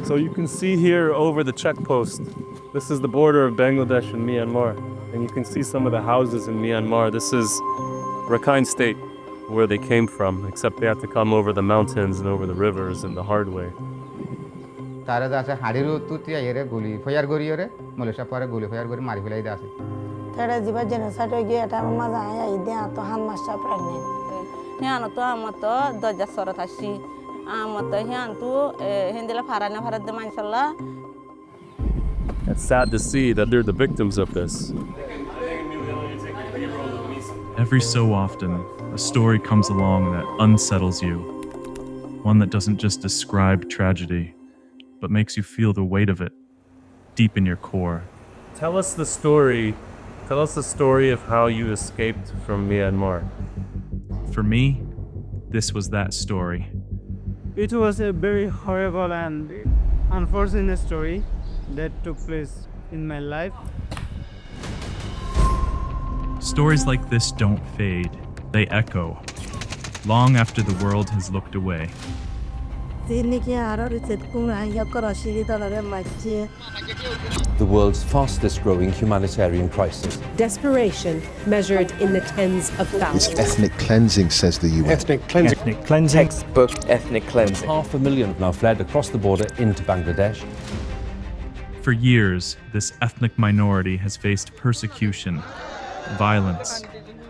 So you can see here over the checkpost, this is the border of Bangladesh and Myanmar. And you can see some of the houses in Myanmar. This is Rakhine State, where they came from, except they had to come over the mountains and over the rivers in the hard way. তারা যাচ্ছে হাড়ির তুতিয়া এরে গুলি ফয়ার গরি এরে মলেশা পরে গুলি ফয়ার গরি মারি ফেলাই দাসে তারা জিবা জেনোসাইড হয়ে গিয়ে এটা মাজা আয়া ইদে আতো হান মাসটা প্রেগনেন্ট হিয়ান তো আমতো দজা সরত আসি আমতো হিয়ান তো হেন্দেলা ফারানা ফারাদ দে মানসাল্লা It's sad to see that they're the victims of this. Every so often, a story comes along that unsettles you. One that doesn't just describe tragedy, but makes you feel the weight of it deep in your core. Tell us the story of how you escaped from Myanmar. For me, this was that story. It was a very horrible and unfortunate story that took place in my life. Stories like this don't fade, they echo, long after the world has looked away. The world's fastest growing humanitarian crisis. Desperation measured in the tens of thousands. It's ethnic cleansing, says the UN. Ethnic cleansing. Ethnic cleansing. Textbook ethnic cleansing. 500,000 have now fled across the border into Bangladesh. For years, this ethnic minority has faced persecution, violence,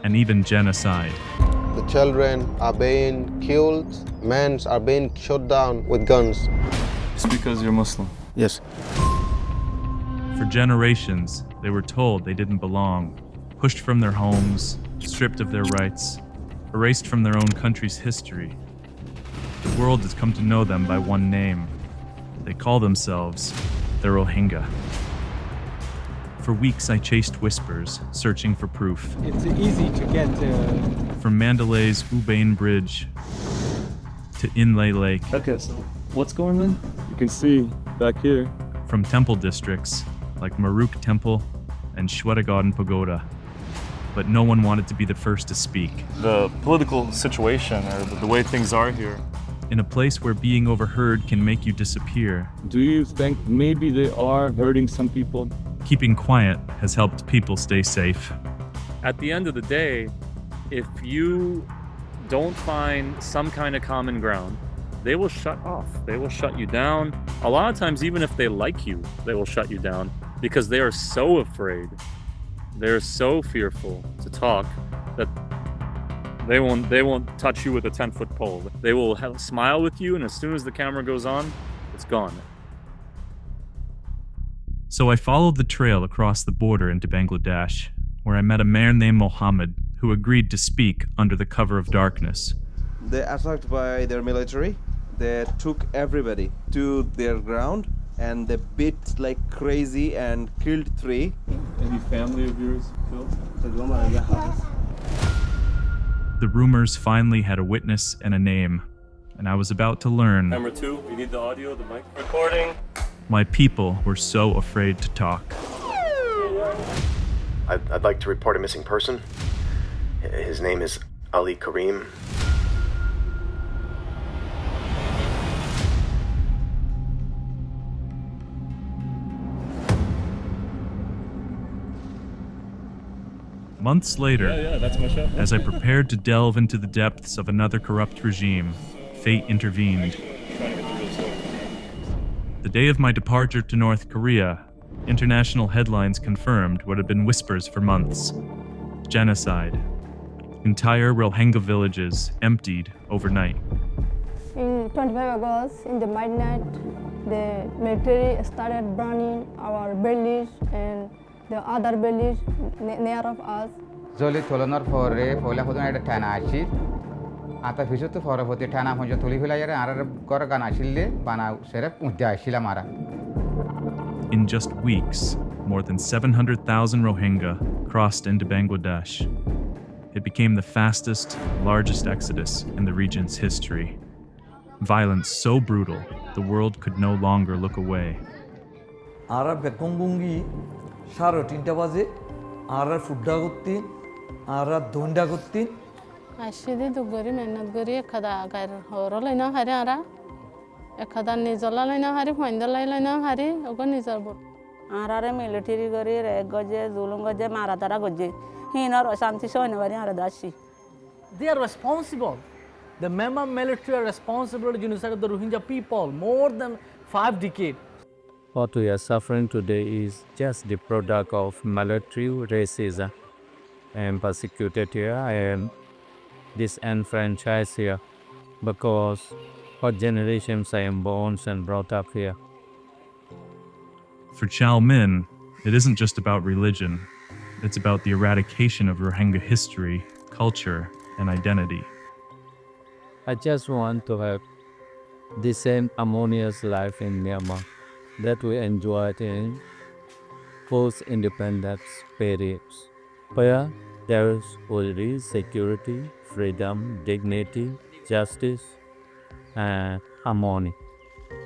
and even genocide. The children are being killed, men are being shot down with guns. It's because you're Muslim. Yes. For generations, they were told they didn't belong, pushed from their homes, stripped of their rights, erased from their own country's history. The world has come to know them by one name. They call themselves the Rohingya. For weeks, I chased whispers, searching for proof. It's easy to get From Mandalay's Ubain Bridge to Inlay Lake. Okay, so what's going on? You can see back here. From temple districts like Maruk Temple and Shwe Baho and Bawdhikone. But no one wanted to be the first to speak. The political situation or the way things are here. In a place where being overheard can make you disappear, Do you think maybe they are hurting some people? keeping quiet has helped people stay safe. At the end of the day, if you don't find some kind of common ground, they will shut off. They will shut you down. A lot of times, even if they like you, they will shut you down because they are so afraid. They're so fearful to talk that they won't touch you with a 10-foot pole. They will smile with you, and as soon as the camera goes on, it's gone. So I followed the trail across the border into Bangladesh, where I met a man named Mohammed who agreed to speak under the cover of darkness. They attacked by their military. They took everybody to their ground and they beat like crazy and killed 3. Any family of yours killed? The rumors finally had a witness and a name, and I was about to learn Number 2, you need the audio, the mic. Recording. why people were so afraid to talk. I'd like to report a missing person. His name is Ali Karim. Months later, that's my chef. as I prepared to delve into the depths of another corrupt regime, fate intervened. The day of my departure to North Korea, international headlines confirmed what had been whispers for months: genocide. Entire Rohingya villages emptied overnight. In 25 August, in the midnight, the military started burning our villages and the other villages near of us. Jolly তোলনার পরে পয়লা হতো একটা ঠানা আসিল আতা ফিসু তো পরে হতে ঠানা হঞ্জ তুলি ফেলাই আর গর গান আসিলে বানা সেরে উঠে আসিলাম আর In just weeks, more than 700,000 Rohingya crossed into Bangladesh. It became the fastest, largest exodus in the region's history. Violence so brutal, the world could no longer look away. Arab Bekongungi, Sharo Tintabaze, Arab Fudagutti, Arab Dundagutti. Ashidi Duguri Menaguri Kada Horolina Harara. एखादा निजला लायना हारी फंदला लायना हारी ओगो निजरबो आरारे military गरी रे गजे जुलुम गजे मारादारा गजे हिनर अशांति सोने वाली आरादाशी They are responsible. The Myanmar military are responsible for the genocide of the Rohingya people more than 5 decades. What we are suffering today is just the product of military racism. I am persecuted here, I am disenfranchised here because for generations I am born and brought up here. For Chow Min, it isn't just about religion. It's about the eradication of Rohingya history, culture, and identity. I just want to have the same harmonious life in Myanmar that we enjoyed in post-independence periods, where there will be security, freedom, dignity, justice, and harmony.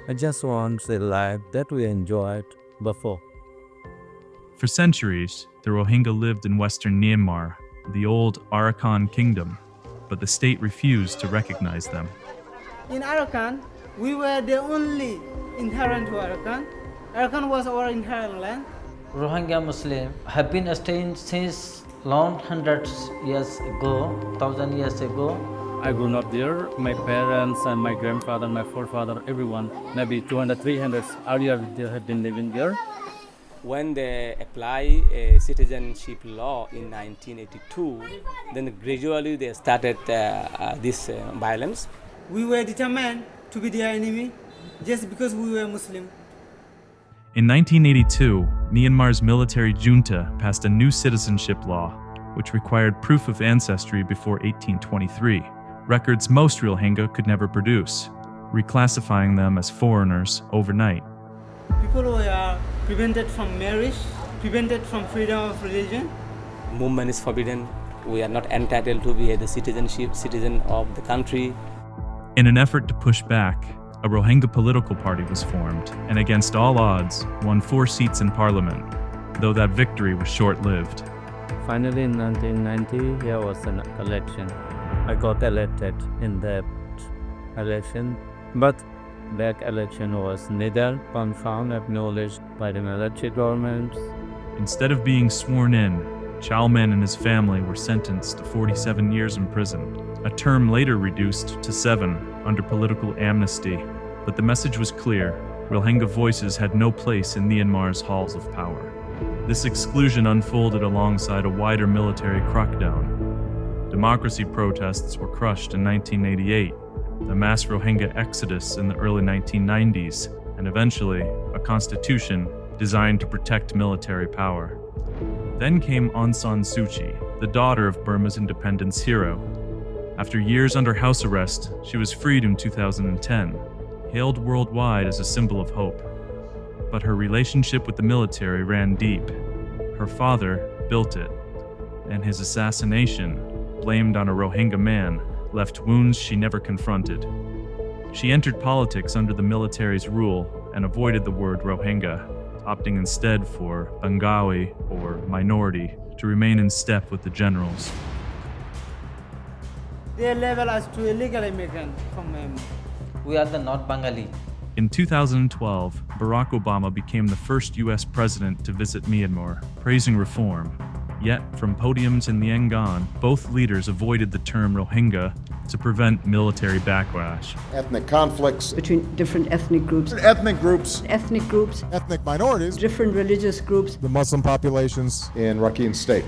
I just want the life that we enjoyed before. For centuries, the Rohingya lived in western Myanmar, the old Arakan kingdom, but the state refused to recognize them. In Arakan, we were the only inherent to Arakan. Arakan was our inherent land. Rohingya Muslims have been staying since long hundreds years ago, 1,000 years ago. I grew up there. My parents and my grandfather, my forefather, everyone, maybe 200, 300 earlier they had been living there. When they apply a citizenship law in 1982, then gradually they started this violence. We were determined to be their enemy just because we were Muslim. In 1982, Myanmar's military junta passed a new citizenship law, which required proof of ancestry before 1823, records most Rohingya could never produce, reclassifying them as foreigners overnight. People were prevented from marriage, prevented from freedom of religion. Movement is forbidden. We are not entitled to be the citizen of the country. In an effort to push back, a Rohingya political party was formed and against all odds won 4 seats in parliament, though that victory was short-lived. Finally in 1990, there was an election. I got elected in that election, but that election was neither confirmed, acknowledged by the military government. Instead of being sworn in, Chow Min and his family were sentenced to 47 years in prison, a term later reduced to 7 under political amnesty. But the message was clear: Rohingya voices had no place in Myanmar's halls of power. This exclusion unfolded alongside a wider military crackdown. Democracy protests were crushed in 1988, the mass Rohingya exodus in the early 1990s, and eventually a constitution designed to protect military power. Then came Aung San Suu Kyi, the daughter of Burma's independence hero. After years under house arrest, she was freed in 2010, hailed worldwide as a symbol of hope. But her relationship with the military ran deep. Her father built it, and his assassination, blamed on a Rohingya man, left wounds she never confronted. She entered politics under the military's rule and avoided the word Rohingya, opting instead for Bengali or minority to remain in step with the generals. They label us to illegal immigrants from Myanmar. We are the not Bengali. In 2012, Barack Obama became the first US president to visit Myanmar, praising reform. Yet, from podiums in Yangon, both leaders avoided the term Rohingya to prevent military backlash. Ethnic conflicts between different ethnic groups, ethnic minorities, different religious groups, the Muslim populations in Rakhine State.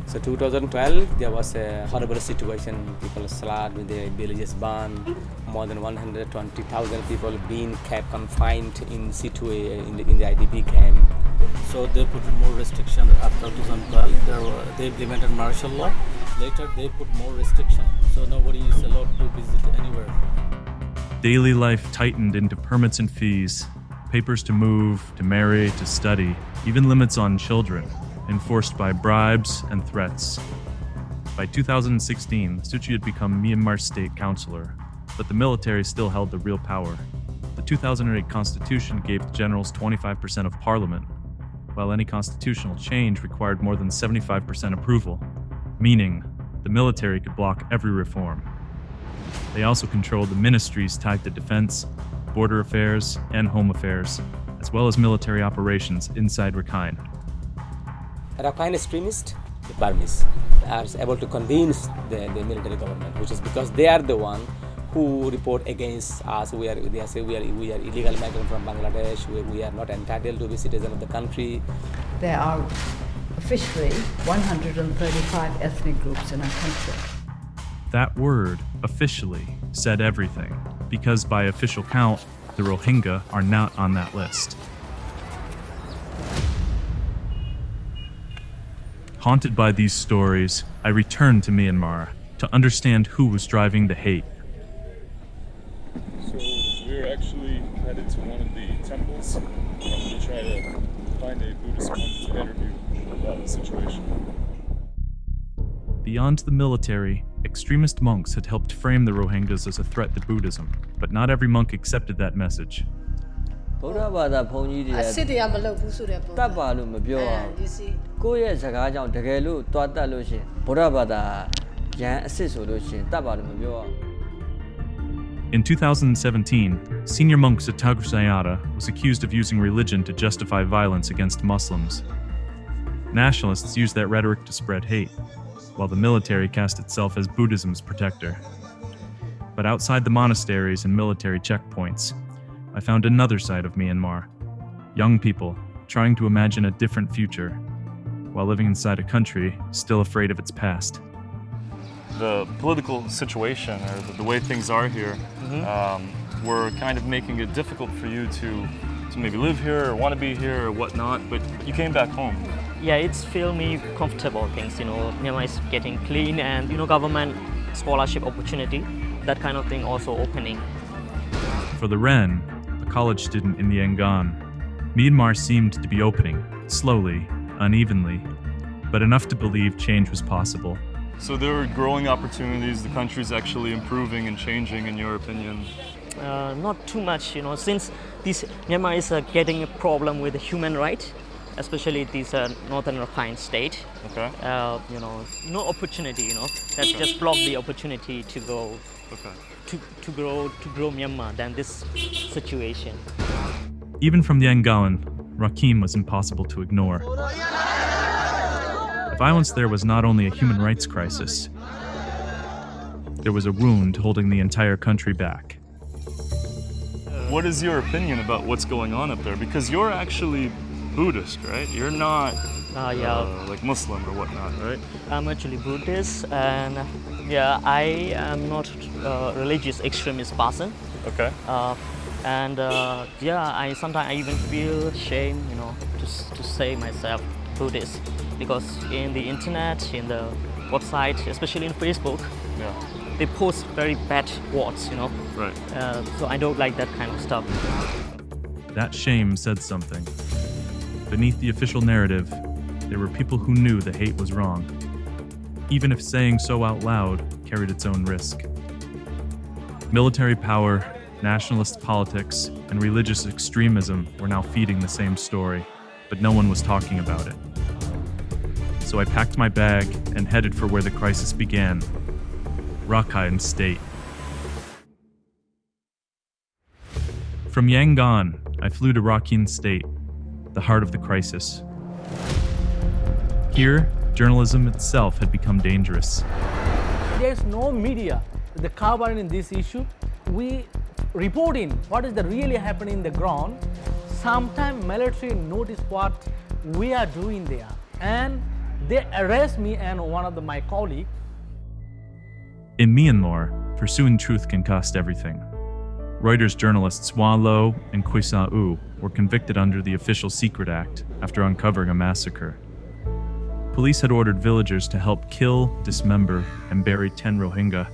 So 2012, there was a horrible situation. People slaughtered with the villages burned. More than 120,000 people being kept confined in situ in the IDP camp. So they put more restriction after 2012. They implemented martial law. Later they put more restriction. So nobody is allowed to visit anywhere. Daily life tightened into permits and fees, papers to move, to marry, to study, even limits on children, enforced by bribes and threats. By 2016, Suu Kyi had become Myanmar's state councillor, but the military still held the real power. The 2008 constitution gave the generals 25% of parliament, while any constitutional change required more than 75% approval, meaning the military could block every reform. They also controlled the ministries tied to defense, border affairs, and home affairs, as well as military operations inside Rakhine. Rakhine extremists, the Burmese, are able to convince the military government, which is because they are the one who report against us. They say we are illegal migrants from Bangladesh. We are not entitled to be citizens of the country. There are officially 135 ethnic groups in our country. That word, officially, said everything, because by official count, the Rohingya are not on that list. Haunted by these stories, I returned to Myanmar to understand who was driving the hate. So we're actually headed to one of the temples to try to find a Buddhist monk to interview about the situation. Beyond the military, extremist monks had helped frame the Rohingyas as a threat to Buddhism, but not every monk accepted that message. In 2017, senior monk Satagu Sayada was accused of using religion to justify violence against Muslims. Nationalists used that rhetoric to spread hate, while the military cast itself as Buddhism's protector. But outside the monasteries and military checkpoints, I found another side of Myanmar. Young people trying to imagine a different future, while living inside a country still afraid of its past. The political situation, or the way things are here, were kind of making it difficult for you to maybe live here or want to be here or whatnot, but you came back home. Yeah, it's feel me comfortable things, Myanmar is getting clean and, government scholarship opportunity, that kind of thing also opening. For the Ren, a college student in the Yangon, Myanmar seemed to be opening, slowly, unevenly, but enough to believe change was possible. So there are growing opportunities, the country's actually improving and changing, in your opinion? Not too much, since this Myanmar is getting a problem with human rights, especially this northern Rakhine State. Okay. No opportunity, that's just block the opportunity to go, to grow Myanmar than this situation. Even from the Yangon, Rakhine was impossible to ignore. The violence there was not only a human rights crisis, there was a wound holding the entire country back. What is your opinion about what's going on up there? Because you're actually Buddhist, right? You're not like Muslim or whatnot, right? I'm actually Buddhist, and I am not a religious extremist person. Okay. I sometimes I even feel shame, to say myself Buddhist, because in the internet, in the website, especially in Facebook, they post very bad words, Right. So I don't like that kind of stuff. That shame said something. Beneath the official narrative, there were people who knew the hate was wrong, even if saying so out loud carried its own risk. Military power, nationalist politics, and religious extremism were now feeding the same story, but no one was talking about it. So I packed my bag and headed for where the crisis began, Rakhine State. From Yangon, I flew to Rakhine State, the heart of the crisis. Here, journalism itself had become dangerous. There's no media that covering this issue. We reporting what is really happening in the ground. Sometimes military notice what we are doing there, and they arrest me and one of my colleagues. In Myanmar, pursuing truth can cost everything. Reuters journalists Shwe Baho and Bawdhikone were convicted under the Official Secret Act after uncovering a massacre. Police had ordered villagers to help kill, dismember, and bury 10 Rohingya,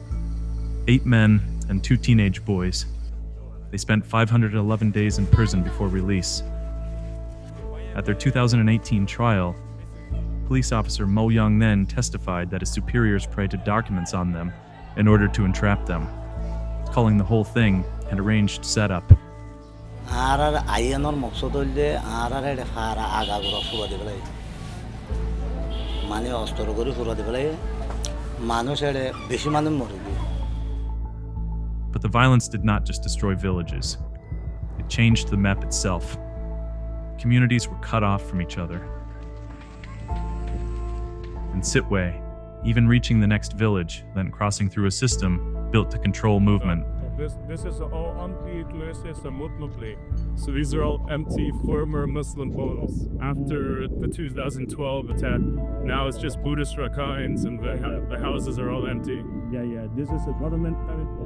8 men and 2 teenage boys. They spent 511 days in prison before release. At their 2018 trial, police officer Mo Young Nen testified that his superiors prayed to documents on them in order to entrap them, calling the whole thing an arranged setup. But the violence did not just destroy villages. It changed the map itself. Communities were cut off from each other. In Sitwe, even reaching the next village meant crossing through a system built to control movement. This is all empty places, so these are all empty former Muslim homes after the 2012 attack. Now it's just Buddhist Rakhines and the houses are all empty. Yeah, this is a government.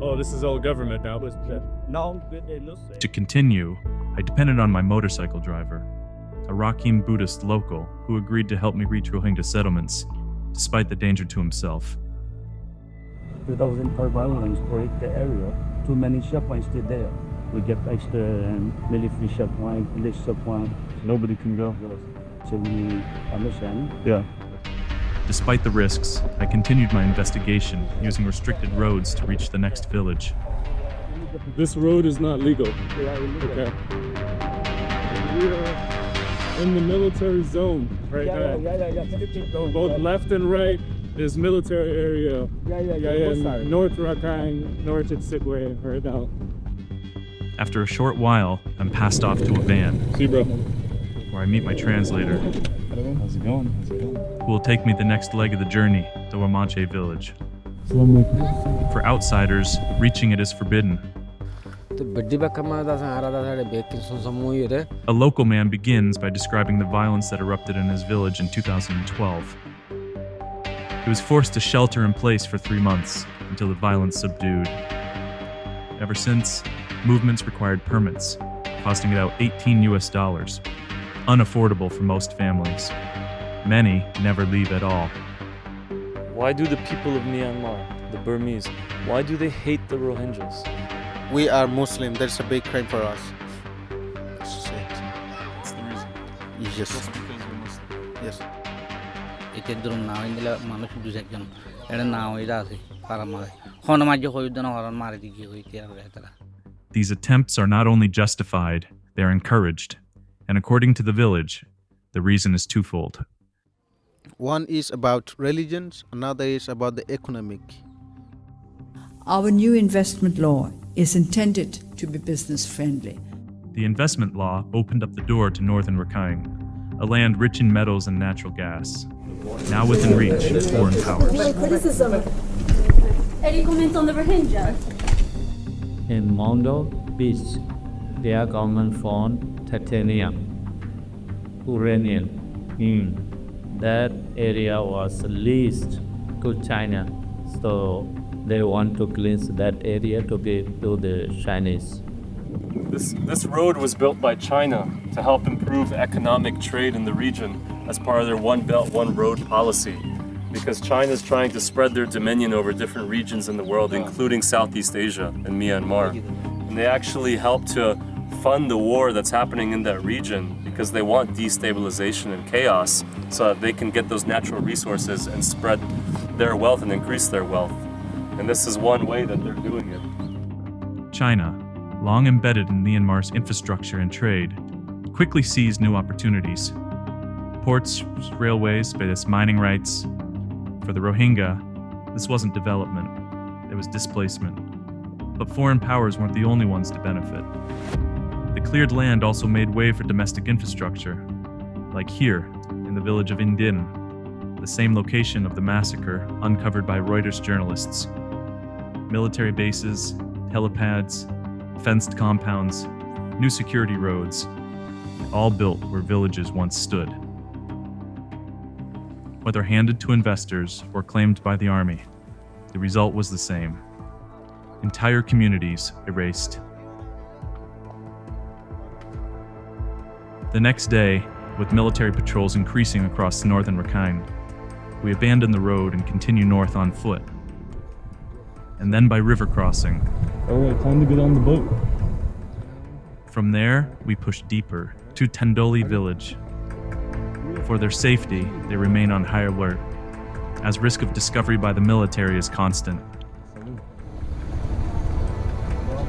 Oh, this is all government now. To continue, I depended on my motorcycle driver, a Rakhine Buddhist local who agreed to help me reach Rohingya settlements, despite the danger to himself. 2005 violence break the area. Too many checkpoints still there. We get extra military checkpoint, police checkpoint. Nobody can go. So we understand. Yeah. Despite the risks, I continued my investigation using restricted roads to reach the next village. This road is not legal. Okay. We are in the military zone right now. Both left and right is military area. North Rakhine, north at Sitwe right now. After a short while, I'm passed off to a van. See, bro. Where I meet my translator. How's it going? Who will take me the next leg of the journey to Wamanche village. For outsiders, reaching it is forbidden. A local man begins by describing the violence that erupted in his village in 2012. He was forced to shelter in place for 3 months until the violence subdued. Ever since, movements required permits, costing about $18, unaffordable for most families. Many never leave at all. Why do the people of Myanmar, the Burmese, why do they hate the Rohingyas? We are Muslim. That's a big crime for us. That's it. That's the reason. Yes. Just because you're Muslim. Yes. These attempts are not only justified, they are encouraged. And according to the village, the reason is twofold. One is about religions, another is about the economic. Our new investment law is intended to be business friendly. The investment law opened up the door to northern Rakhine, a land rich in metals and natural gas, now within reach of foreign powers. Criticism. Any comments on the Rohingya? In Maungdaw Beach, their government found titanium, uranium. That area was leased to China, so they want to cleanse that area to give to the Chinese. This road was built by China to help improve economic trade in the region as part of their One Belt, One Road policy, because China's trying to spread their dominion over different regions in the world, including Southeast Asia and Myanmar. And they actually help to fund the war that's happening in that region because they want destabilization and chaos so that they can get those natural resources and spread their wealth and increase their wealth. And this is one way that they're doing it. China, long embedded in Myanmar's infrastructure and trade, quickly seized new opportunities. Ports, railways, various mining rights. For the Rohingya, this wasn't development, it was displacement. But foreign powers weren't the only ones to benefit. The cleared land also made way for domestic infrastructure, like here, in the village of Indin, the same location of the massacre uncovered by Reuters journalists. Military bases, helipads, fenced compounds, new security roads, all built where villages once stood. Whether handed to investors or claimed by the army, the result was the same. Entire communities erased. The next day, with military patrols increasing across northern Rakhine, we abandon the road and continue north on foot. And then by river crossing. All right, time to get on the boat. From there, we push deeper to Tendoli village. For their safety, they remain on high alert, as risk of discovery by the military is constant.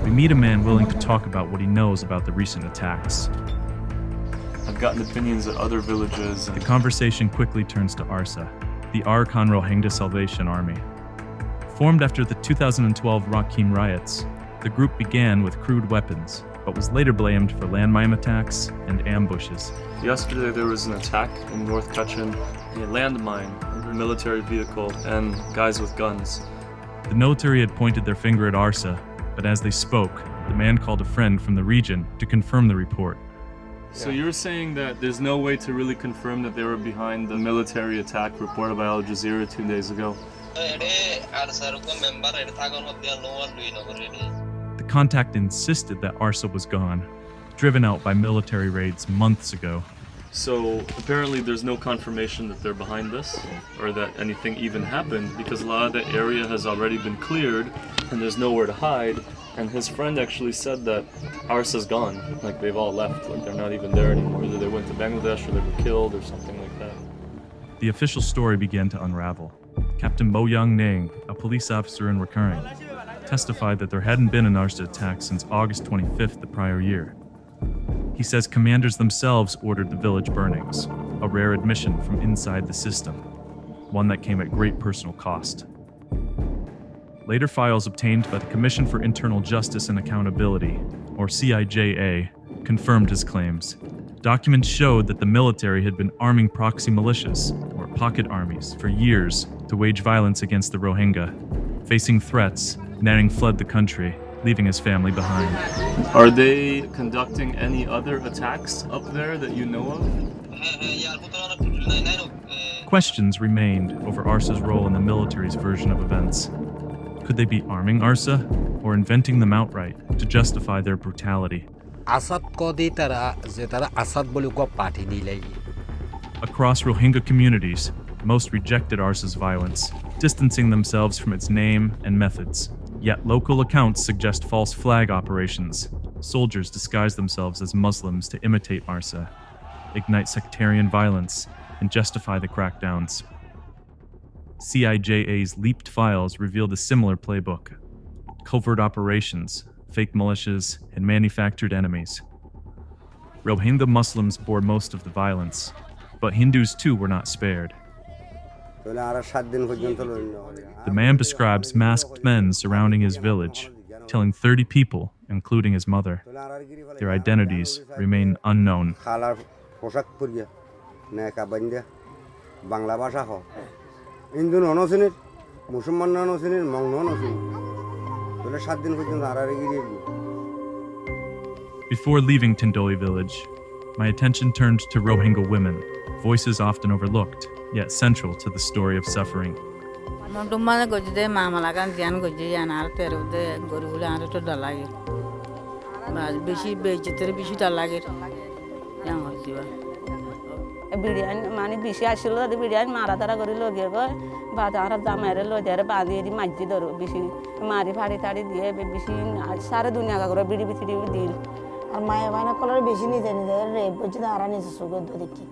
We meet a man willing to talk about what he knows about the recent attacks. I've gotten opinions at other villages. The conversation quickly turns to ARSA, the Arakan Rohingya Salvation Army. Formed after the 2012 Rakhine riots, The group began with crude weapons, but was later blamed for landmine attacks and ambushes. Yesterday there was an attack in North Kachin, a landmine, a military vehicle, and guys with guns. The military had pointed their finger at ARSA, but as they spoke, the man called a friend from the region to confirm the report. So you're saying that there's no way to really confirm that they were behind the military attack reported by Al Jazeera 2 days ago? The contact insisted that ARSA was gone, driven out by military raids months ago. So apparently there's no confirmation that they're behind this, or that anything even happened, because a lot of the area has already been cleared and there's nowhere to hide. And his friend actually said that ARSA's gone, like they've all left, like they're not even there anymore. Either they went to Bangladesh or they were killed or something like that. The official story began to unravel. Captain Bo Yang Nang, a police officer in Rakhine, testified that there hadn't been an ARSA attack since August 25th the prior year. He says commanders themselves ordered the village burnings, a rare admission from inside the system, one that came at great personal cost. Later files obtained by the Commission for Internal Justice and Accountability, or CIJA, confirmed his claims. Documents showed that the military had been arming proxy militias, or pocket armies, for years to wage violence against the Rohingya. Facing threats, Nang fled the country, leaving his family behind. Are they conducting any other attacks up there that you know of? Questions remained over ARSA's role in the military's version of events. Could they be arming ARSA, or inventing them outright to justify their brutality? Across Rohingya communities, most rejected ARSA's violence, distancing themselves from its name and methods. Yet local accounts suggest false flag operations. Soldiers disguise themselves as Muslims to imitate ARSA, ignite sectarian violence, and justify the crackdowns. CIJA's leaked files revealed a similar playbook: covert operations, fake militias, and manufactured enemies. Rohingya Muslims bore most of the violence, but Hindus too were not spared. The man describes masked men surrounding his village, killing 30 people, including his mother. Their identities remain unknown. Before leaving Tindoli village, my attention turned to Rohingya women, voices often overlooked, yet central to the story of suffering. Biryani माने बिशी आशिल्लो जाल्यार बिरयानी मारा तारा करी लोगे गो बाजारात जामारे लोजार बादी दी माजी दरो बिशी मारी फाड़ी ताड़ी दिए बिशी सारे दुनिया का करो बिडी बिथडी दिल और माय वाना कलर बिशी नि जाने दे रे बुझ दारा नि सुगो दो देखी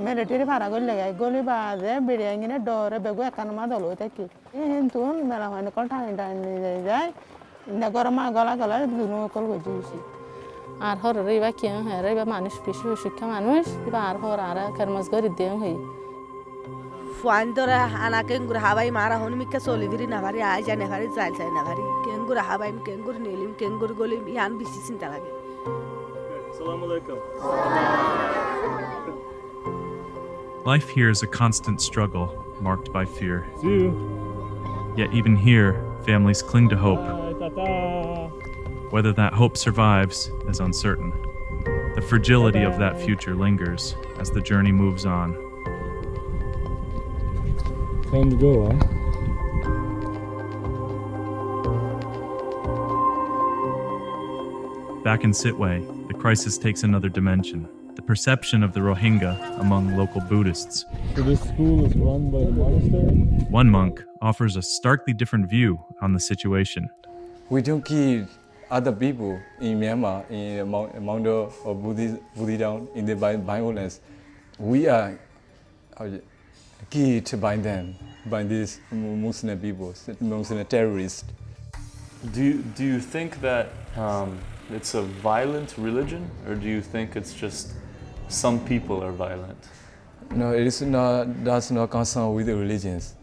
मिलिटरी फारा गल लगा गोली बाजे बिरयानी ने डोरे बेगो एकान मा दलो तकी हिंतुन मेला वाना कल टाइम जाय नगर मा गला गला दुनो कल गजी আর হর রেবা কি হ্যাঁ রেবা মানুষ পিছু শিক্ষা মানুষ এবার আর হর আর কারমাস গরি দেন হই ফুয়ান দরা আনা কেঙ্গুর হাবাই মারা হন মিকা চলি ভিরি না ভারি আই জানে ভারি চাইল চাই না ভারি কেঙ্গুর হাবাই কেঙ্গুর নিলিম কেঙ্গুর গলিম ইয়ান বেশি চিন্তা লাগে আসসালামু আলাইকুম Life here is a constant struggle, marked by fear. Yet even here, families cling to hope. Whether that hope survives is uncertain. The fragility of that future lingers as the journey moves on. Time to go, huh? Back in Sitwe, the crisis takes another dimension. The perception of the Rohingya among local Buddhists. So this school is run by the monastery? One monk offers a starkly different view on the situation. We don't keep other people in Myanmar, in Maungdaw or Buddhism, in the violence. We are killed by them, by these Muslim people, Muslim terrorists. Do you think that it's a violent religion, or do you think it's just some people are violent? No, it is not. That's not concerned with the religions.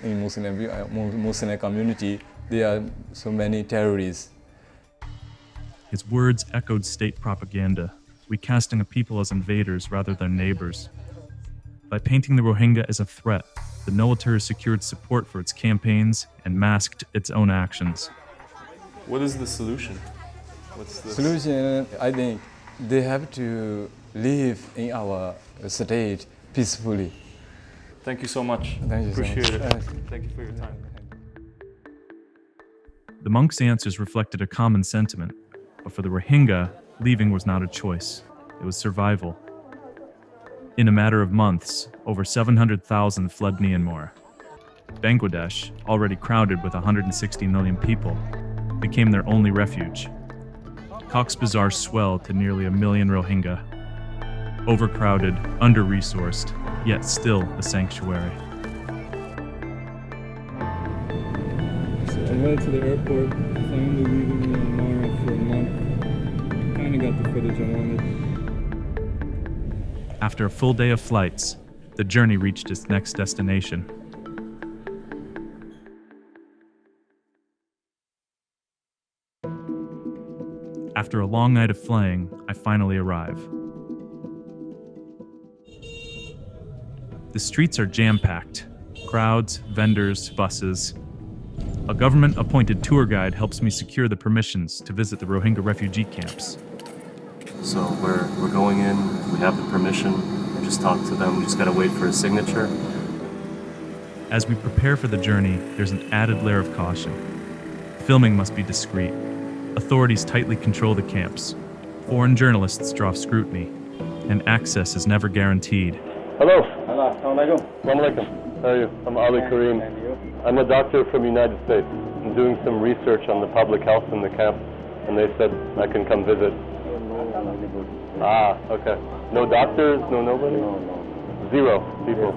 In Muslim community, there are so many terrorists. His words echoed state propaganda, recasting a people as invaders rather than neighbors. By painting the Rohingya as a threat, the military secured support for its campaigns and masked its own actions. What is the solution? What's the Solution, I think they have to live in our state peacefully. Thank you so much. Thank you so Appreciate much. it. Thank you for your time. The monks' answers reflected a common sentiment, but for the Rohingya, leaving was not a choice. It was survival. In a matter of months, over 700,000 fled Myanmar. Bangladesh, already crowded with 160 million people, became their only refuge. Cox's Bazar swelled to nearly 1 million Rohingya. Overcrowded, under-resourced, yet still a sanctuary. So I went to the airport, finally leaving Myanmar for a month. Kind of got the footage I wanted. After a full day of flights, the journey reached its next destination. After a long night of flying, I finally arrive. The streets are jam-packed. Crowds, vendors, buses. A government-appointed tour guide helps me secure the permissions to visit the Rohingya refugee camps. So we're going in, we have the permission, just talk to them, we just gotta wait for a signature. As we prepare for the journey, there's an added layer of caution. Filming must be discreet. Authorities tightly control the camps. Foreign journalists draw scrutiny, and access is never guaranteed. Hello. Hello. Assalamu alaikum. How are you? I'm Ali Kareem. I'm a doctor from the United States. I'm doing some research on the public health in the camp, and they said I can come visit. Ah, okay. No doctors, no nobody? No. Zero people.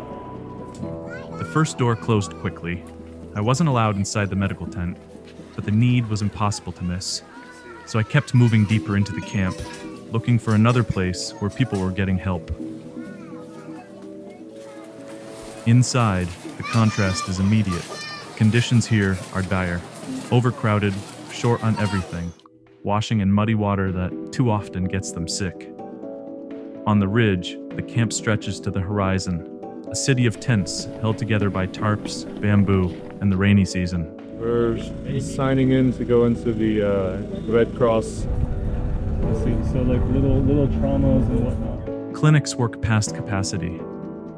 The first door closed quickly. I wasn't allowed inside the medical tent, but the need was impossible to miss. So I kept moving deeper into the camp, looking for another place where people were getting help. Inside, the contrast is immediate. Conditions here are dire. Overcrowded, short on everything, washing in muddy water that too often gets them sick. On the ridge, the camp stretches to the horizon, a city of tents held together by tarps, bamboo, and the rainy season. We're signing in to go into the Red Cross. Let's see, so like little traumas and whatnot. Clinics work past capacity.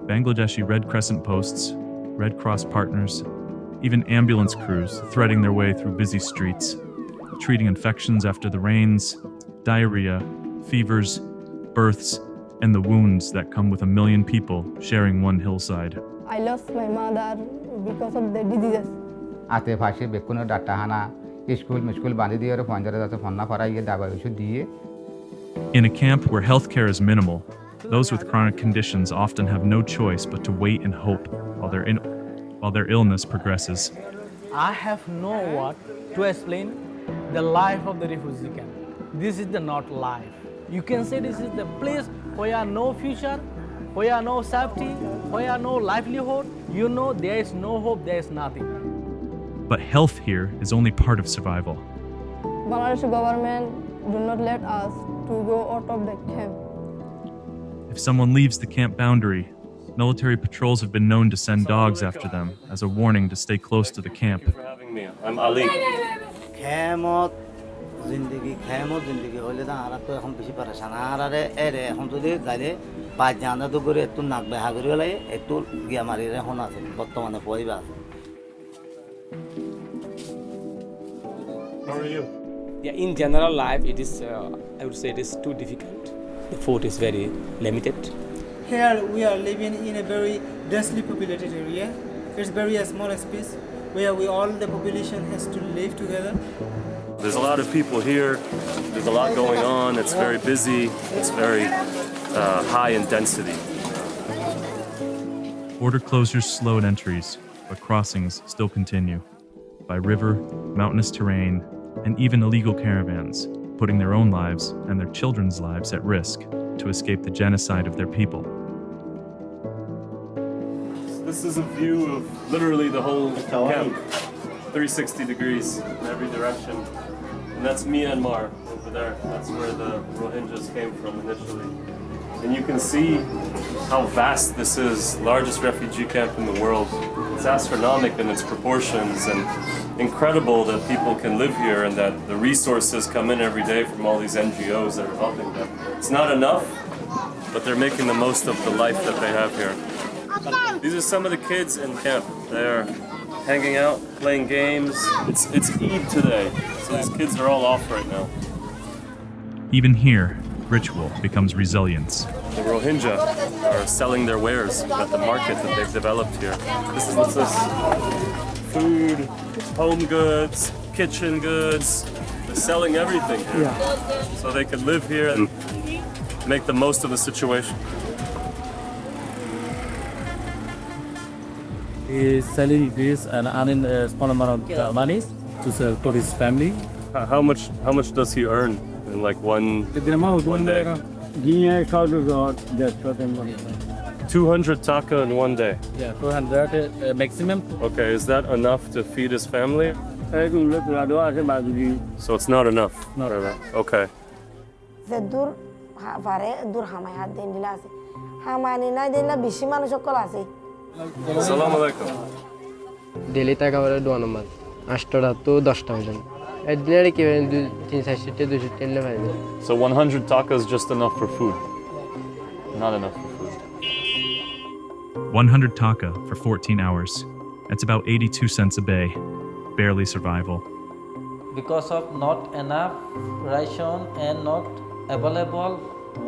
Bangladeshi Red Crescent posts, Red Cross partners, even ambulance crews threading their way through busy streets, treating infections after the rains, diarrhea, fevers, births, and the wounds that come with 1 million people sharing one hillside. I lost my mother because of the diseases. आते फाशी बेकुनो data हाना school मिस्कूल बांधी दिए और पंजरे जाते फन्ना पड़ा ये दवाई उसे दिए. In a camp where healthcare is minimal, those with chronic conditions often have no choice but to wait and hope while their illness progresses. I have no word to explain the life of the refugee camp. This is the not life. You can say this is the place where no future, where no safety, where no livelihood. You know there is no hope, there is nothing. But health here is only part of survival. Bangladesh government do not let us to go out of the camp. If someone leaves the camp boundary, military patrols have been known to send dogs after them as a warning to stay close to the camp. Thank you for having me. I'm Ali. खैमत जिंदगी होले ता आरा तो हम बेसी परेशान आरे array हम तो दे जाले पाँच जाना तो करे तो नाक बेहा करे लाई तो गया मारी रे होना से बर्तमाने परिवार. How are you? Yeah, in general life, it is, I would say it is too difficult. The food is very limited. Here we are living in a very densely populated area. It's very a small space where all the population has to live together. There's a lot of people here. There's a lot going on. It's very busy. It's very high in density. Border closures slowed entries, but crossings still continue. By river, mountainous terrain, and even illegal caravans, putting their own lives and their children's lives at risk to escape the genocide of their people. This is a view of literally the whole camp. 360 degrees in every direction. And that's Myanmar over there. That's where the Rohingyas came from initially. And you can see how vast this is, largest refugee camp in the world. It's astronomical in its proportions and incredible that people can live here and that the resources come in every day from all these NGOs that are helping them. It's not enough, but they're making the most of the life that they have here. These are some of the kids in camp. They're hanging out, playing games. It's Eid today, so these kids are all off right now. Even here, ritual becomes resilience. The Rohingya are selling their wares at the market that they've developed here. This is what's this? Food, home goods, kitchen goods. They're selling everything here. So they can live here and make the most of the situation. He is selling this and earning a small amount of money to sell to his family. How much does he earn in like one day? 200 taka in one day? Yeah, 200 maximum. Okay, is that enough to feed his family? So it's not enough? Not enough. Okay. Assalamu alaikum. Daily taka bale 2 number. 8টা to 10টা পর্যন্ত। একদিনে কি 3-4টা 200 টেলে পাই। So 100 taka is just enough for food. Not enough for food. 100 taka for 14 hours. That's about 82 cents a day. Barely survival. Because of not enough ration and not available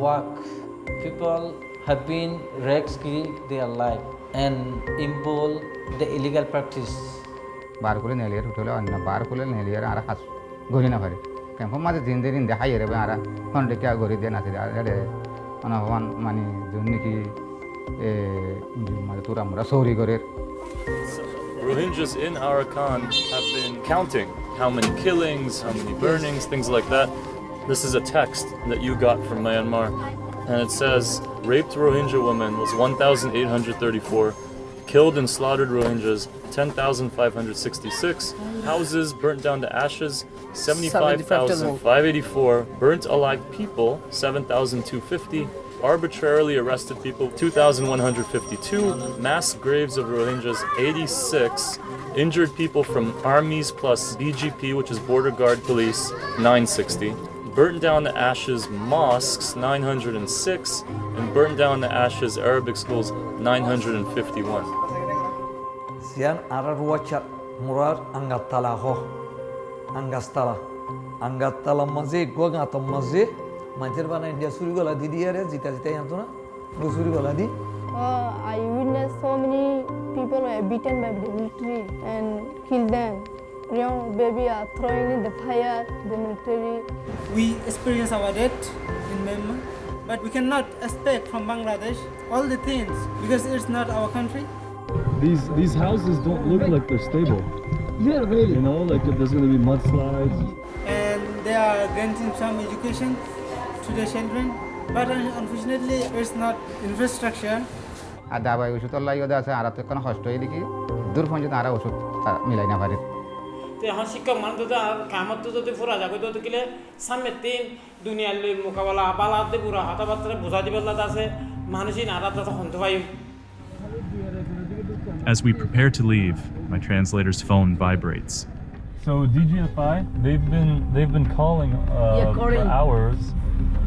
work, people have been risking their life and impose the illegal practice. Barkule nelier hotela anna barkule nelier ara khas gori na pare kempo maje din de hayere be ara konde kya gori de na ade ana wan mani jonni ki e mare tura mura sori gore. Rohingyas in Arakan have been counting how many killings, how many burnings, things like that. This is a text that you got from Myanmar, and it says, raped Rohingya woman was 1,834, killed and slaughtered Rohingyas, 10,566, houses burnt down to ashes, 75,584, burnt alive people, 7,250, arbitrarily arrested people, 2,152, mass graves of Rohingyas, 86, injured people from armies plus BGP, which is Border Guard Police, 960, burnt down to ashes mosques, 906, and burnt down to ashes Arabic schools, 951. Sian arar wachar murar angatala ho angastala angatala maze gogata maze manjer bana India suri gola di diare jita yanto na suri gola di. I witnessed so many people were beaten by the military and killed them. Young baby are throwing in the fire, the military. We experience our death in Myanmar, but we cannot expect from Bangladesh all the things because it's not our country. These houses don't look like they're stable. Yeah, really. You know, like if there's going to be mudslides. And they are granting some education to the children, but unfortunately it's not infrastructure. Ada bai usut Allah yoda ase ara to kono hosto ediki dur phoje ara usut milai na pare. তে এখন শিক্ষক মানুষ তো কামত যদি ফুরা যাবে তো কিলে সামনে তিন দুনিয়ার মোকাবেলা বালাতে পুরা হাতাবাত্রা বোঝা দিবেলা আছে মানুষই নারা তো হন্ত ভাই. As we prepare to leave, my translator's phone vibrates. So DGFI, they've been calling for hours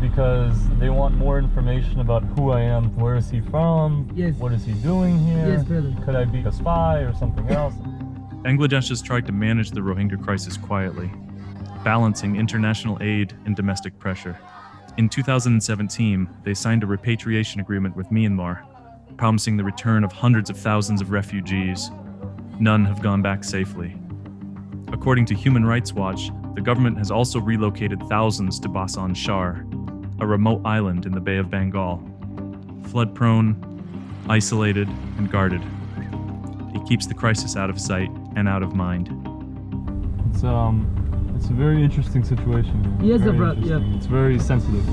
because they want more information about who I am. Where is he from? Yes. What is he doing here? Yes, brother. Could I be a spy or something else? Bangladesh has tried to manage the Rohingya crisis quietly, balancing international aid and domestic pressure. In 2017, they signed a repatriation agreement with Myanmar, promising the return of hundreds of thousands of refugees. None have gone back safely. According to Human Rights Watch, the government has also relocated thousands to Basan Shar, a remote island in the Bay of Bengal. Flood-prone, isolated, and guarded. He keeps the crisis out of sight and out of mind. It's a very interesting situation. Yes, yeah. It's very sensitive.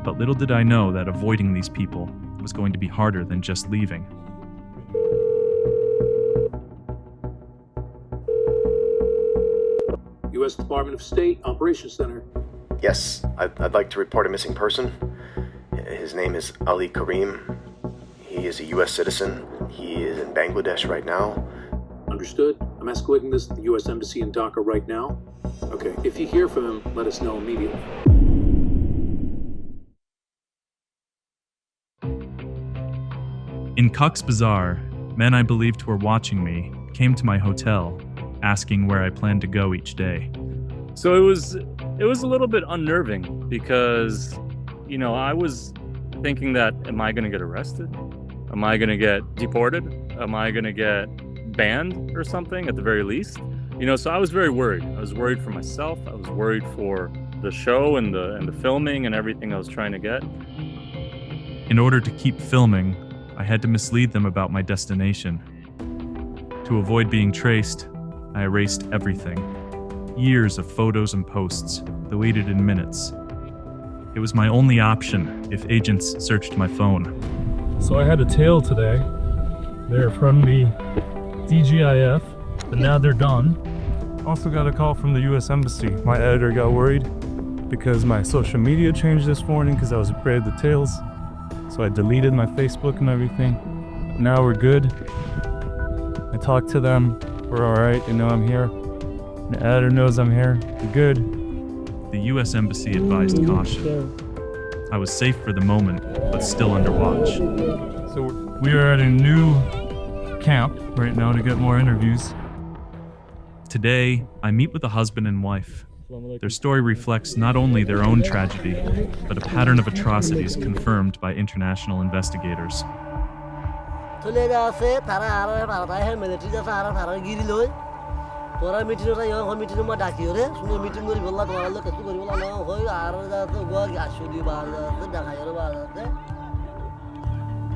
But little did I know that avoiding these people was going to be harder than just leaving. U.S. Department of State Operations Center. Yes, I'd like to report a missing person. His name is Ali Karim. He is a U.S. citizen. He is in Bangladesh right now. Understood. I'm escalating this to the U.S. Embassy in Dhaka right now. Okay, if you hear from him, let us know immediately. In Cox's Bazar, men I believed were watching me came to my hotel, asking where I planned to go each day. So it was a little bit unnerving because, I was thinking that, am I going to get arrested? Am I going to get deported? Am I going to get banned or something at the very least? So I was very worried. I was worried for myself. I was worried for the show and the filming and everything I was trying to get. In order to keep filming, I had to mislead them about my destination. To avoid being traced, I erased everything. Years of photos and posts, deleted in minutes. It was my only option if agents searched my phone. So I had a tail today. They're from the DGIF, but now they're done. Also got a call from the US Embassy. My editor got worried because my social media changed this morning because I was afraid of the tails. So I deleted my Facebook and everything. Now we're good. I talked to them. We're all right. They know I'm here. The editor knows I'm here. We're good. The U.S. Embassy advised caution. I was safe for the moment, but still under watch. So we are at a new camp right now to get more interviews. Today, I meet with a husband and wife. Their story reflects not only their own tragedy, but a pattern of atrocities confirmed by international investigators.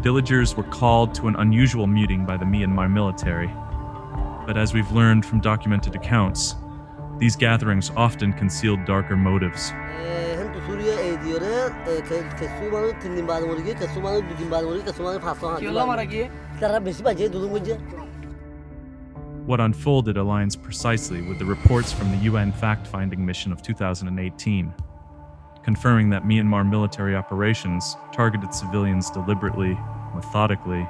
Villagers were called to an unusual meeting by the Myanmar military. But as we've learned from documented accounts, these gatherings often concealed darker motives. What unfolded aligns precisely with the reports from the UN fact-finding mission of 2018, confirming that Myanmar military operations targeted civilians deliberately, methodically,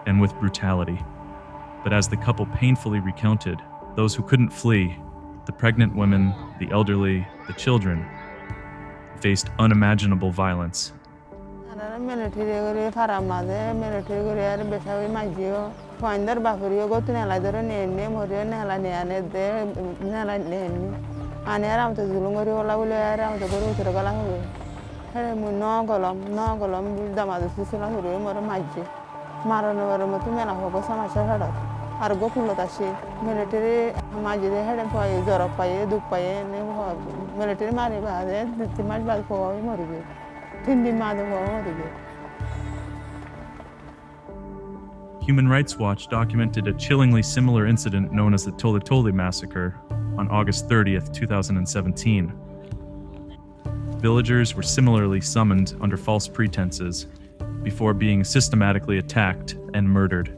and with brutality. But as the couple painfully recounted, those who couldn't flee, the pregnant women, the elderly, the children, faced unimaginable violence. military majide hede paye joro paye duk paye ne military mari baade timaj baad ko morige tindi maade ko morige. Human Rights Watch documented a chillingly similar incident known as the Tole Tole massacre on August 30th, 2017. Villagers were similarly summoned under false pretenses before being systematically attacked and murdered.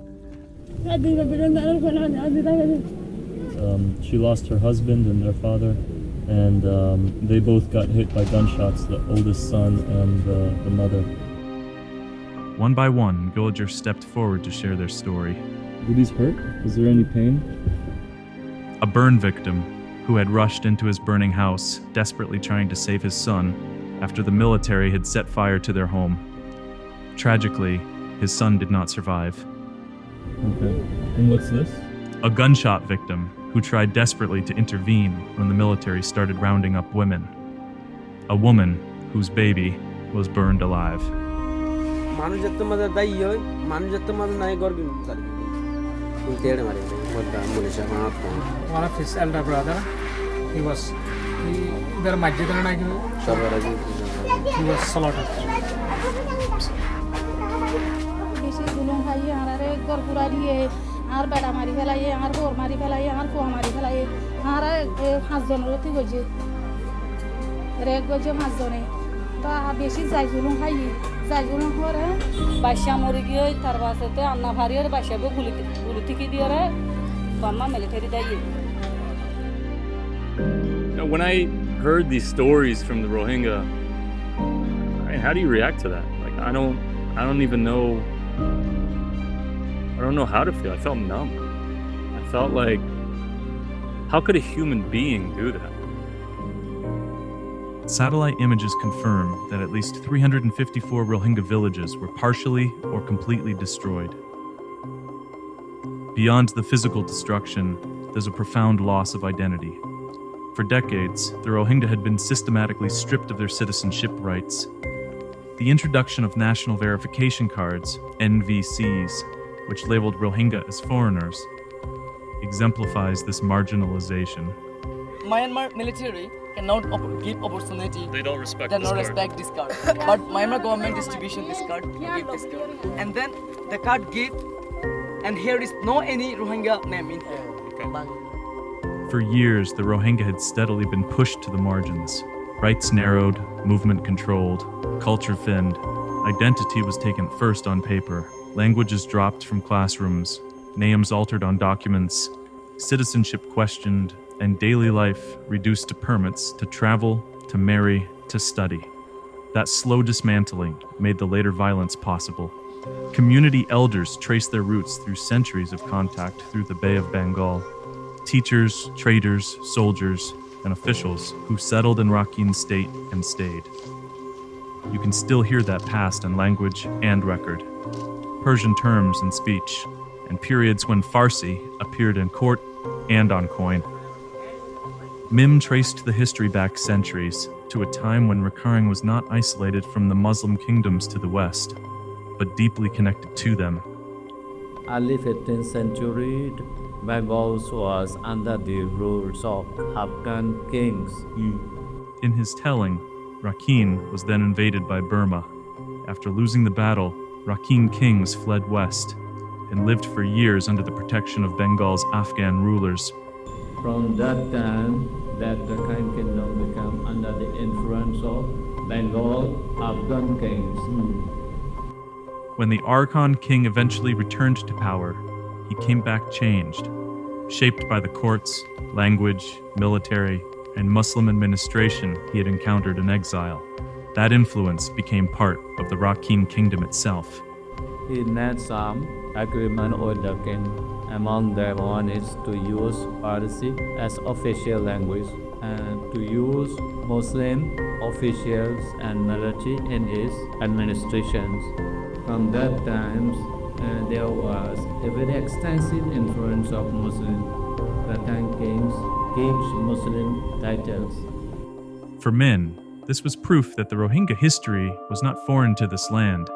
She lost her husband and their father, and they both got hit by gunshots, the oldest son and the mother. One by one, villagers stepped forward to share their story. Were these hurt? Was there any pain? A burn victim who had rushed into his burning house, desperately trying to save his son after the military had set fire to their home. Tragically, his son did not survive. Okay. And what's this? A gunshot victim who tried desperately to intervene when the military started rounding up women. A woman whose baby was burned alive. One of his elder brother, he was slaughtered. আর বেড়া মারি ফেলাইয়ে আর bore মারি ফেলাইয়ে আর পোয়া মারি ফেলাইয়ে আর 5 জনের অতি গজে rake গজে 5 জনে তো বেশি যাই জুলুম খাই যাই জুলুম করে বাসা মরে গিয়ে তার বাসাতে আন্না ভারিয়ার বাসাকে গুলি থেকে দিয়ে রে বাম্মা মিলিটারি দাইয়ে. when I heard these stories from the Rohingya, I mean, how do you react to that? Like, I don't even know. I don't know how to feel. I felt numb. I felt like, how could a human being do that? Satellite images confirm that at least 354 Rohingya villages were partially or completely destroyed. Beyond the physical destruction, there's a profound loss of identity. For decades, the Rohingya had been systematically stripped of their citizenship rights. The introduction of national verification cards, NVCs, which labeled Rohingya as foreigners, exemplifies this marginalization. Myanmar military cannot give opportunity. They don't respect They this don't card. respect this card. But Myanmar government distribution this card, give this card. And then the card give, and here is no any Rohingya name in here. For years, the Rohingya had steadily been pushed to the margins. Rights narrowed, movement controlled, culture thinned. Identity was taken first on paper. Languages dropped from classrooms, names altered on documents, citizenship questioned, and daily life reduced to permits to travel, to marry, to study. That slow dismantling made the later violence possible. Community elders traced their roots through centuries of contact through the Bay of Bengal. Teachers, traders, soldiers, and officials who settled in Rakhine State and stayed. You can still hear that past in language and record. Persian terms and speech, and periods when Farsi appeared in court and on coin. Mim traced the history back centuries to a time when Rakhine was not isolated from the Muslim kingdoms to the west, but deeply connected to them. Early 15th century, Bengal was under the rules of Afghan kings. In his telling, Rakhine was then invaded by Burma. After losing the battle, Rakhine kings fled west and lived for years under the protection of Bengal's Afghan rulers. From that time, that Rakhine kingdom became under the influence of Bengal Afghan kings. When the Arakan king eventually returned to power, he came back changed, shaped by the courts, language, military, and Muslim administration he had encountered in exile. That influence became part of the Rakhine kingdom itself. He made some agreement with the king. Among them, one is to use Farsi as official language and to use Muslim officials and military in his administrations. From that time, there was a very extensive influence of Muslim Rakhine kings, Muslim titles. For Min, this was proof that the Rohingya history was not foreign to this land.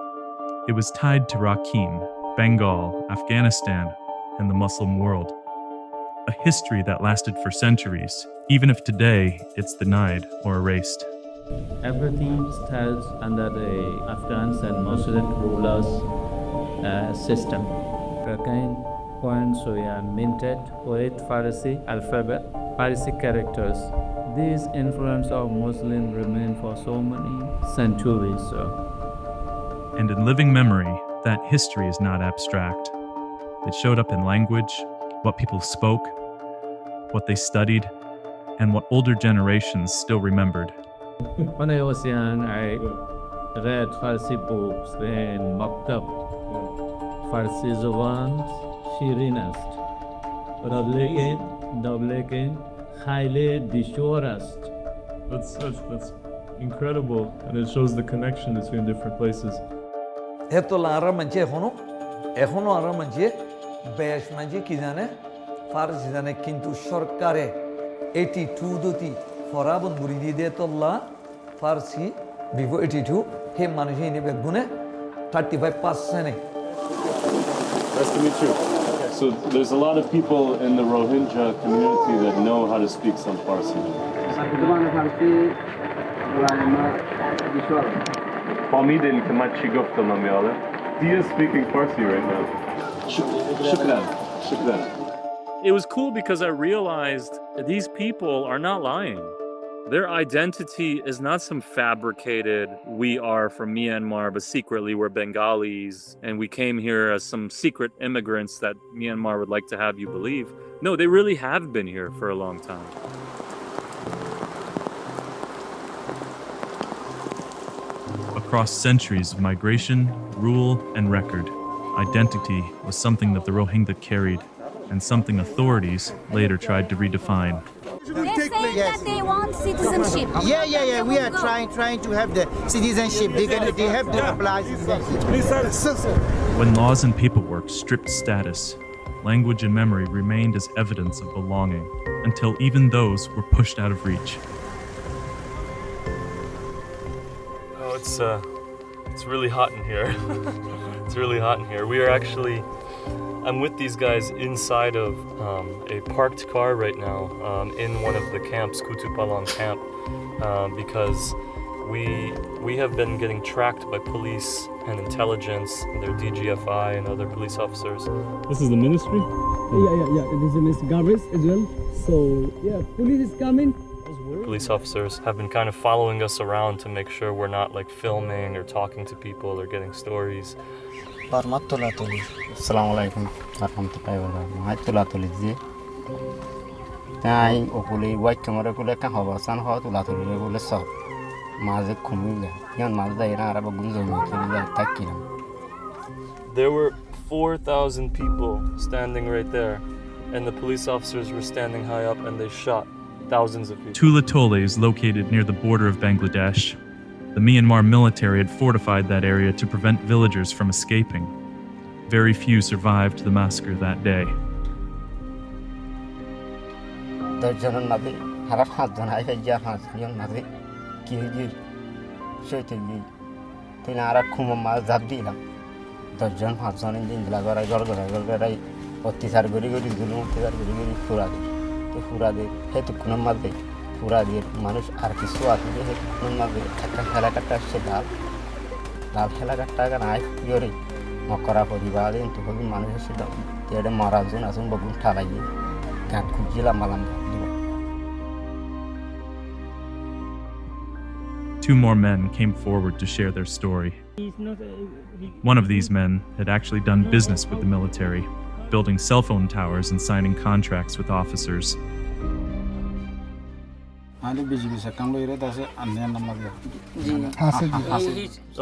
It was tied to Rakhine, Bengal, Afghanistan, and the Muslim world. A history that lasted for centuries, even if today it's denied or erased. Everything stands under the Afghans and Muslim rulers system. Rakhine coins were minted with Farsi alphabet, Farsi characters. This influence of Muslim remained for so many centuries. And in living memory, that history is not abstract. It showed up in language, what people spoke, what they studied, and what older generations still remembered. When I was young, I read Farsi books in Maungdaw. Farsi Zuban, Shirin است. Lekin, highly dishorast. That's incredible, and it shows the connection between different places. Eto lara manche ehono ara manche besh manche ki jane Farsi jane kintu sorkare 82 doti forabon buridi de tolla Farsi before 82 he manushi ne begune 35%. Nice to meet you. So there's a lot of people in the Rohingya community that know how to speak some Farsi. He is speaking Farsi right now. Shukran. It was cool because I realized these people are not lying. Their identity is not some fabricated, we are from Myanmar, but secretly we're Bengalis, and we came here as some secret immigrants that Myanmar would like to have you believe. No, they really have been here for a long time. Across centuries of migration, rule, and record, identity was something that the Rohingya carried, and something authorities later tried to redefine. They say that they want citizenship. Yeah. We are trying to have the citizenship. They have to apply citizenship. When laws and paperwork stripped status, language and memory remained as evidence of belonging, until even those were pushed out of reach. Oh, it's really hot in here. It's really hot in here. I'm with these guys inside of a parked car right now in one of the camps, Kutupalong camp, because we have been getting tracked by police and intelligence, their DGFI and other police officers. This is the ministry? Yeah. This is Mr. Garbage as well. So, yeah, police is coming. Police officers have been kind of following us around to make sure we're not like filming or talking to people or getting stories. Assalamualaikum warahmatullahi wabarakatuh. Tai okule white camera kule kan hawa san hawa tulatuli kule sab. Maze kumila. Yan maze ira araba gunzo mikili takina. There were 4,000 people standing right there, and the police officers were standing high up, and they shot thousands of people. Tula Tole is located near the border of Bangladesh. The Myanmar military had fortified that area to prevent villagers from escaping. Very few survived the massacre that day. পুরা দিয়ে মানুষ আর কিছু আছে যে একটা হেলাকাটা সে লাল হেলাকাটা নাই ইয়রে মকরা পরিবার কিন্তু হবি মানুষ সেটা তেড়ে মারাজন আসুন বগুন ঠালাইয়ে গান খুঁজিলা মালাম। Two more men came forward to share their story. One of these men had actually done business with the military, building cell phone towers and signing contracts with officers.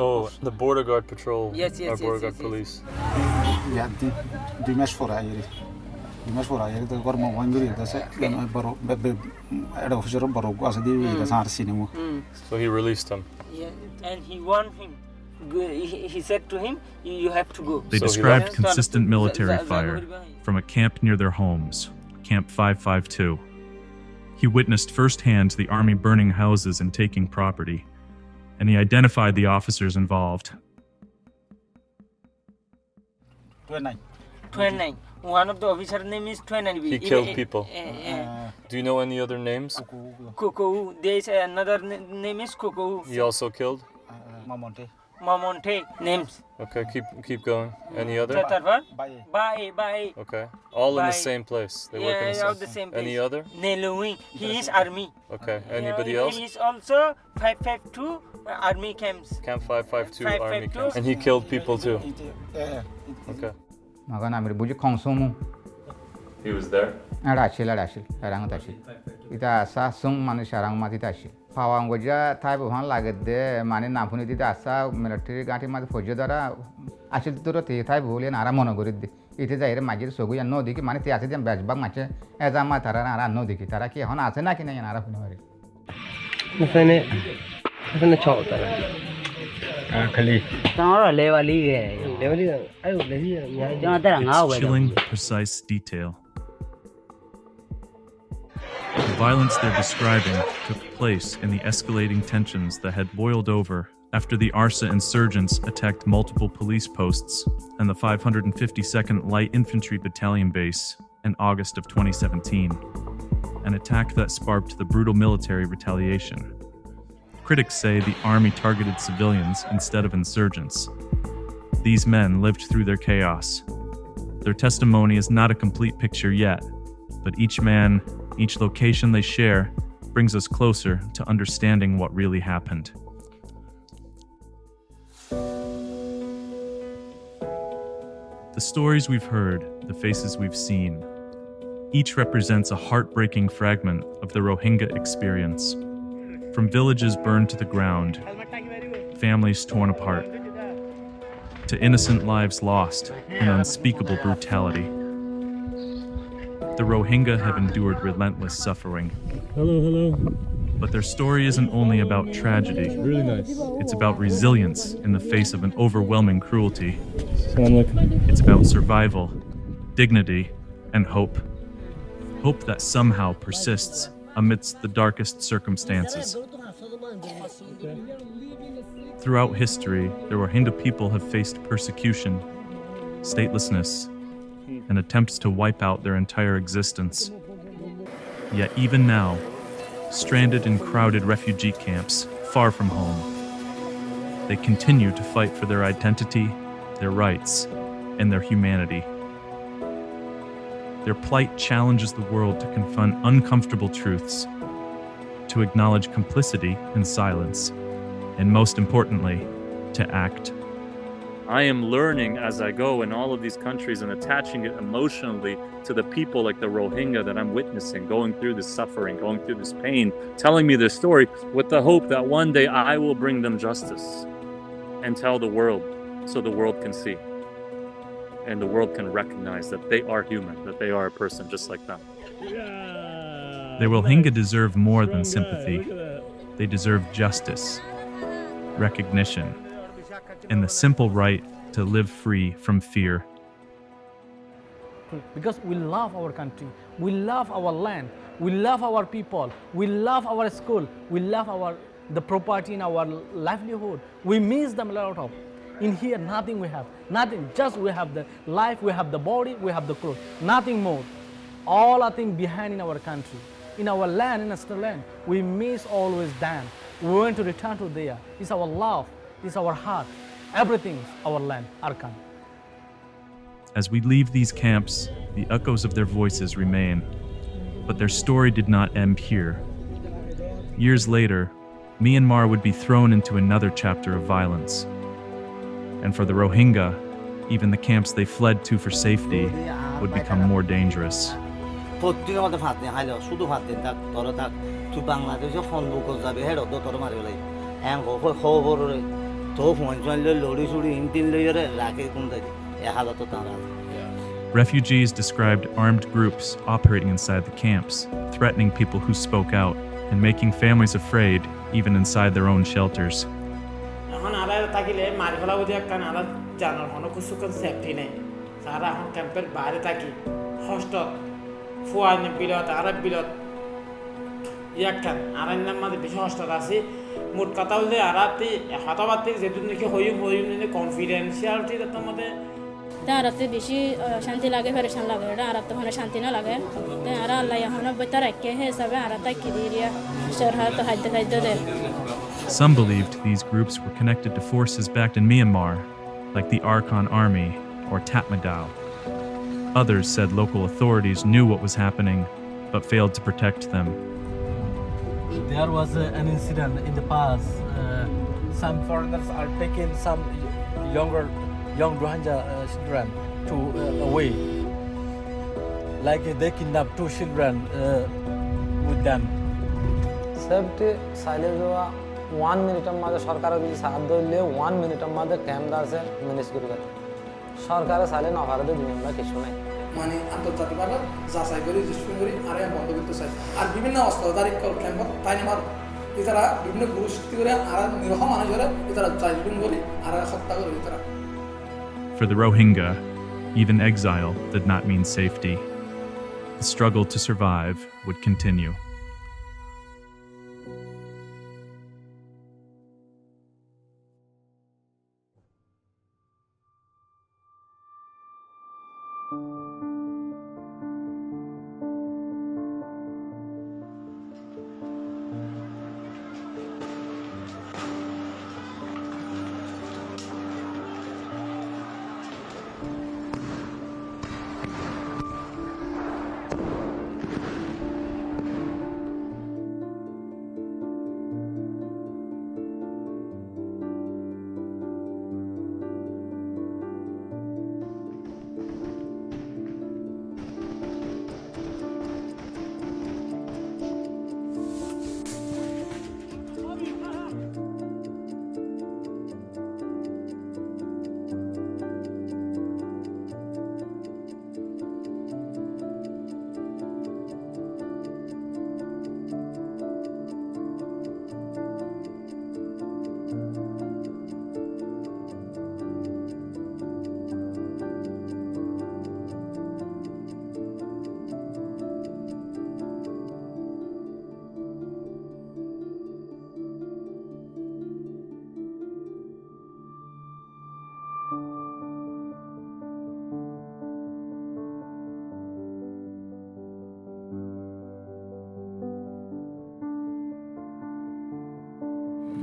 Oh, the border guard patrol. Yes, border guard police. So he released him. Yeah, and he warned him. He said to him, "You have to go." They described consistent military fire from a camp near their homes, Camp 552. He witnessed firsthand the army burning houses and taking property, and he identified the officers involved. 29. One of the officers' name is 29. He killed people. Do you know any other names? Kuku. There is another name is Kuku. He also killed? Mamonte names. Okay, keep going. Any other? Bye. Okay. All in the same place. They work in the same place. Any other? Nelui. He is army. Okay. Anybody else? He is also 552 army camps. Camp 552 army camps. And he killed people too? Okay. He was there? Arashil. Ita asa sung mani sharang mati tashi. Pawang goja thai buhan laget de mani nampuni dita asa military ganti mati fojo dara ashil turo te thai buhlian ara monogorid de. Ite jaire majir sogu ya no diki mani te ase jam bajbag mache eza ma tara ara no diki tara ki hon ase na ki na ara phune mari. Masane chau tara. Khali. Tara lewali hai. Lewali ayo lehi ya tara ngao It's chilling, precise detail. The violence they're describing took place in the escalating tensions that had boiled over after the ARSA insurgents attacked multiple police posts and the 552nd Light Infantry Battalion base in August of 2017, an attack that sparked the brutal military retaliation. Critics say the army targeted civilians instead of insurgents. These men lived through their chaos. Their testimony is not a complete picture yet, but each man, each location they share brings us closer to understanding what really happened. The stories we've heard, the faces we've seen, each represents a heartbreaking fragment of the Rohingya experience. From villages burned to the ground, families torn apart, to innocent lives lost in unspeakable brutality. The Rohingya have endured relentless suffering. Hello. But their story isn't only about tragedy. Really nice. It's about resilience in the face of an overwhelming cruelty. Assalamualaikum. It's about survival, dignity, and hope. Hope that somehow persists amidst the darkest circumstances. Throughout history, the Rohingya people have faced persecution, statelessness, and attempts to wipe out their entire existence. Yet even now, stranded in crowded refugee camps far from home, they continue to fight for their identity, their rights, and their humanity. Their plight challenges the world to confront uncomfortable truths, to acknowledge complicity in silence, and most importantly, to act. I am learning as I go in all of these countries and attaching it emotionally to the people like the Rohingya that I'm witnessing, going through this suffering, going through this pain, telling me their story with the hope that one day I will bring them justice and tell the world so the world can see and the world can recognize that they are human, that they are a person just like them. The Rohingya deserve more than sympathy. They deserve justice, recognition, and the simple right to live free from fear. Because we love our country, we love our land, we love our people, we love our school, we love the property in our livelihood. We miss them a lot of. In here, nothing we have, nothing. Just we have the life, we have the body, we have the clothes, nothing more. All are things behind in our country, in our land, in our land. We miss always them. We want to return to there. It's our love, it's our heart. Everything is our land, Arakan. As we leave these camps, the echoes of their voices remain. But their story did not end here. Years later, Myanmar would be thrown into another chapter of violence. And for the Rohingya, even the camps they fled to for safety would become more dangerous. Refugees described armed groups operating inside the camps, threatening people who spoke out, and making families afraid even inside their own shelters. আরাতে বেশি শান্তি লাগে পরেশান লাগে এটা আরাতে মানে শান্তি না লাগে আর আল্লাহ এখন বইতা রাখে হিসাবে আরাতে কি দিয়া সরহার তো হাইতে হাইতে দে Some believed these groups were connected to forces backed in Myanmar, like the Arakan Army or Maungdaw. Others said local authorities knew what was happening, but failed to protect them. There was an incident in the past. Some foreigners are taking some young Rohingya children to away. Like they kidnapped 2 children with them. Safety silence 1 minute মাঝে সরকার যদি সাহায্য দিলে 1 minute মাঝে camp দাসে manage করবে সরকারে silent offer দিয়ে দিন আমরা কিছু নাই মানে আন্তর্জাতিকভাবে যাচাই করে রেজিস্ট্রেশন করে আর বন্ধ করতে চাই আর বিভিন্ন অস্ত্রধারী ক্যাম্প তাই আমার এটারা বিভিন্ন গ্রুপ সৃষ্টি করে আর নিরহ মানুষেরা এটারা চাইলুন করে আর হত্যা করে এটারা For the Rohingya, even exile did not mean safety. The struggle to survive would continue.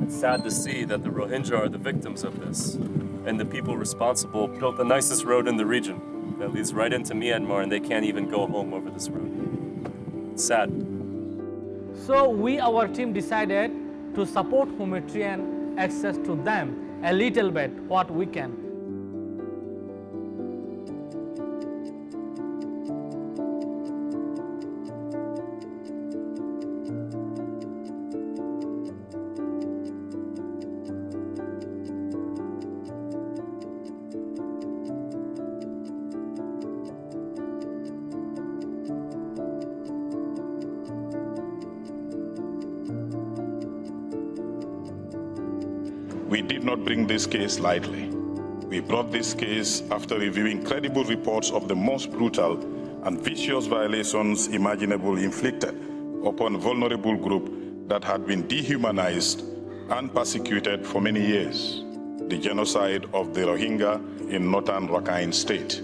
It's sad to see that the Rohingya are the victims of this, and the people responsible built the nicest road in the region that leads right into Myanmar, and they can't even go home over this road. It's sad. So we, our team, decided to support humanitarian access to them a little bit, what we can. We did not bring this case lightly. We brought this case after reviewing credible reports of the most brutal and vicious violations imaginable inflicted upon a vulnerable group that had been dehumanized and persecuted for many years, the genocide of the Rohingya in northern Rakhine State.